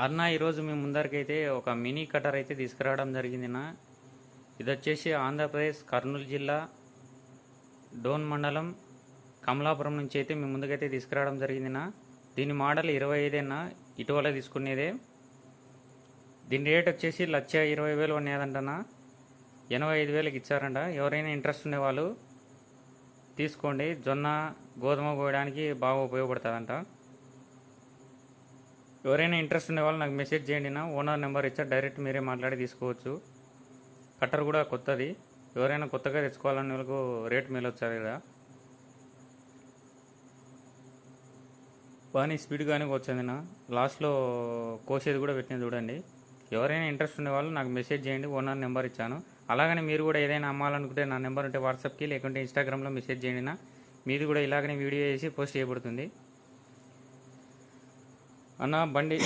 అన్న ఈరోజు మీ ముందరికైతే ఒక మినీ కటర్ అయితే తీసుకురావడం జరిగిందినా. ఇది వచ్చేసి ఆంధ్రప్రదేశ్ కర్నూలు జిల్లా డోన్ మండలం కమలాపురం నుంచి అయితే మీ ముందుకైతే తీసుకురావడం జరిగిందినా. దీని మోడల్ 25 ఇటీవల తీసుకునేదే. దీని రేట్ వచ్చేసి 1,20,000 ఉన్నదంటనా. 85,000కి ఇచ్చారంట. ఎవరైనా ఇంట్రెస్ట్ ఉండేవాళ్ళు తీసుకోండి. జొన్న గోధుమ కోయడానికి బాగా ఉపయోగపడుతుందంట. ఎవరైనా ఇంట్రెస్ట్ ఉండే వాళ్ళు నాకు మెసేజ్ చేయండి. నా ఓనర్ నెంబర్ ఇచ్చా, డైరెక్ట్ మీరే మాట్లాడి తీసుకోవచ్చు. కట్టర్ కూడా కొత్తది. ఎవరైనా కొత్తగా తెచ్చుకోవాలనే వాళ్ళకు రేట్ మేలు వచ్చారు కదా. బాగానే స్పీడ్గానే వచ్చింది. నా లాస్ట్లో కోసేది కూడా పెట్టింది చూడండి. ఎవరైనా ఇంట్రెస్ట్ ఉండే వాళ్ళు నాకు మెసేజ్ చేయండి. ఓనర్ నెంబర్ ఇచ్చాను. అలాగనే మీరు కూడా ఏదైనా అమ్మాలనుకుంటే నా నెంబర్ ఉంటే వాట్సాప్కి లేకుంటే ఇన్స్టాగ్రామ్లో మెసేజ్ చేయండి. నా మీది కూడా ఇలాగనే వీడియో చేసి పోస్ట్ చేయబడుతుంది. అన్న బండి